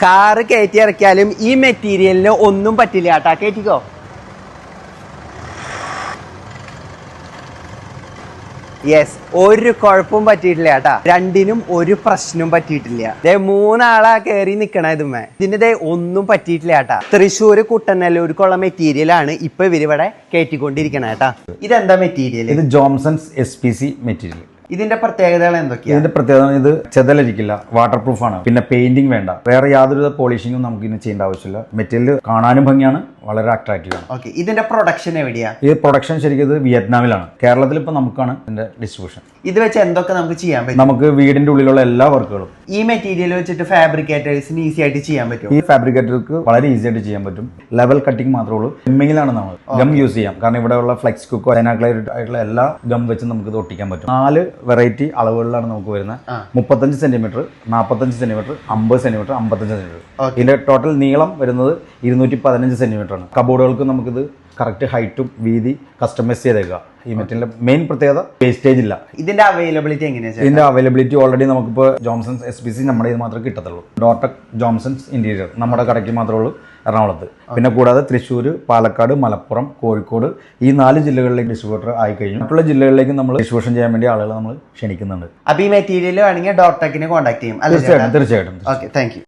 Car കയറ്റി ഇറക്കിയാലും ഈ മെറ്റീരിയലിന് ഒന്നും പറ്റില്ല കേട്ടാ. കയറ്റിക്കോ. യെസ്, ഒരു കുഴപ്പവും പറ്റിയിട്ടില്ല കേട്ടാ. രണ്ടിനും ഒരു പ്രശ്നവും പറ്റിയിട്ടില്ല. മൂന്നാളാ കയറി നിക്കണ ഇതുമേ. ഇതിന്റെ ഒന്നും പറ്റിയിട്ടില്ല കേട്ടാ. തൃശ്ശൂർ കുട്ടനല്ലൂർക്കുള്ള മെറ്റീരിയൽ ആണ് ഇപ്പൊ ഇവരിവിടെ കയറ്റിക്കൊണ്ടിരിക്കണ കേട്ടാ. ഇതെന്താ മെറ്റീരിയൽ? ഇത് ജോംസൺസ് SPC മെറ്റീരിയൽ. ഇതിന്റെ പ്രത്യേകതകൾ എന്തൊക്കെയാണ്? ഇതിന്റെ പ്രത്യേകത ഇത് ചെതലരിക്കില്ല, വാട്ടർ പ്രൂഫ് ആണ്, പിന്നെ പെയിന്റിംഗ് വേണ്ട, വേറെ യാതൊരു പോളിഷിങ്ങും നമുക്ക് ഇനി ചെയ്യേണ്ട ആവശ്യമില്ല. മെറ്റീരിയൽ കാണാനും ഭംഗിയാണ്, വളരെ അട്രാക്റ്റീവ് ആണ്. ഓക്കെ, ഇതിന്റെ പ്രൊഡക്ഷൻ എവിടെയാ? ഈ പ്രൊഡക്ഷൻ ശരിക്കും ഇത് വിയറ്റ്നാമിലാണ്. കേരളത്തിൽ ഇപ്പൊ നമുക്കാണ് ഇതിന്റെ ഡിസ്ട്രിബ്യൂഷൻ. ഇത് വെച്ച് എന്തൊക്കെ നമുക്ക് ചെയ്യാൻ പറ്റും? നമുക്ക് വീടിന്റെ ഉള്ളിലുള്ള എല്ലാ വർക്കുകളും ഈ മെറ്റീരിയൽ വെച്ചിട്ട് ഫാബ്രിക്കേറ്റേഴ്സിന് ഈസി ആയിട്ട് ചെയ്യാൻ പറ്റും. ഈ ഫാബ്രിക്കേറ്റർക്ക് വളരെ ഈസി ആയിട്ട് ചെയ്യാൻ പറ്റും. ലെവൽ കട്ടിങ് മാത്രമേ ഉള്ളൂ. ഗമ്മിങ്ങിലാണ് നമ്മൾ ഗം യൂസ് ചെയ്യാം. കാരണം ഇവിടെയുള്ള ഫ്ലെക്സ് കുക്കോ ആയിട്ടുള്ള എല്ലാ ഗം വെച്ച് നമുക്ക് ഇത് ഒട്ടിക്കാൻ പറ്റും. 4 വെറൈറ്റി അളവുകളിലാണ് നമുക്ക് വരുന്നത്. 35 സെന്റിമീറ്റർ, 45 സെന്റിമീറ്റർ, 50 സെന്റിമീറ്റർ, 55 സെന്റിമീറ്റർ. ഇതിന്റെ ടോട്ടൽ നീളം വരുന്നത് 215 സെന്റിമീറ്റർ ആണ്. കബോർഡുകൾക്ക് നമുക്കിത് കറക്റ്റ് ഹൈറ്റും വീതി കസ്റ്റമൈസ് ചെയ്തേക്കുക. ഈ മെറ്റീരിയലിന്റെ മെയിൻ പ്രത്യേകത വേസ്റ്റേജ് ഇല്ല. ഇതിന്റെ അവൈലബിലിറ്റി എങ്ങനെയാണ്? ഇതിന്റെ അവൈലബിലിറ്റി ഓൾറെഡി നമുക്കിപ്പോൾ ജോംസൺസ് SPC നമ്മുടെ ഇത് മാത്രമേ കിട്ടത്തുള്ളൂ. ഡോർടെക് ജോംസൺസ് ഇന്റീരിയർ നമ്മുടെ കടയ്ക്ക് മാത്രമേ ഉള്ളൂ എറണാകുളത്ത്. പിന്നെ കൂടാതെ തൃശ്ശൂർ, പാലക്കാട്, മലപ്പുറം, കോഴിക്കോട് ഈ 4 ജില്ലകളിലേക്ക് ഡിസ്ട്രിബ്യൂട്ടർ ആയി കഴിഞ്ഞു. മറ്റുള്ള ജില്ലകളിലേക്ക് നമ്മൾ ഡിസ്ട്രിബ്യൂഷൻ ചെയ്യാൻ വേണ്ടി ആളുകൾ നമ്മൾ ക്ഷണിക്കുന്നുണ്ട്. അപ്പോൾ ഈ മെറ്റീരിയൽ വേണമെങ്കിൽ ഡോർടെക്കിനെ കോൺടാക്ട് ചെയ്യും. തീർച്ചയായിട്ടും. Okay, thank you.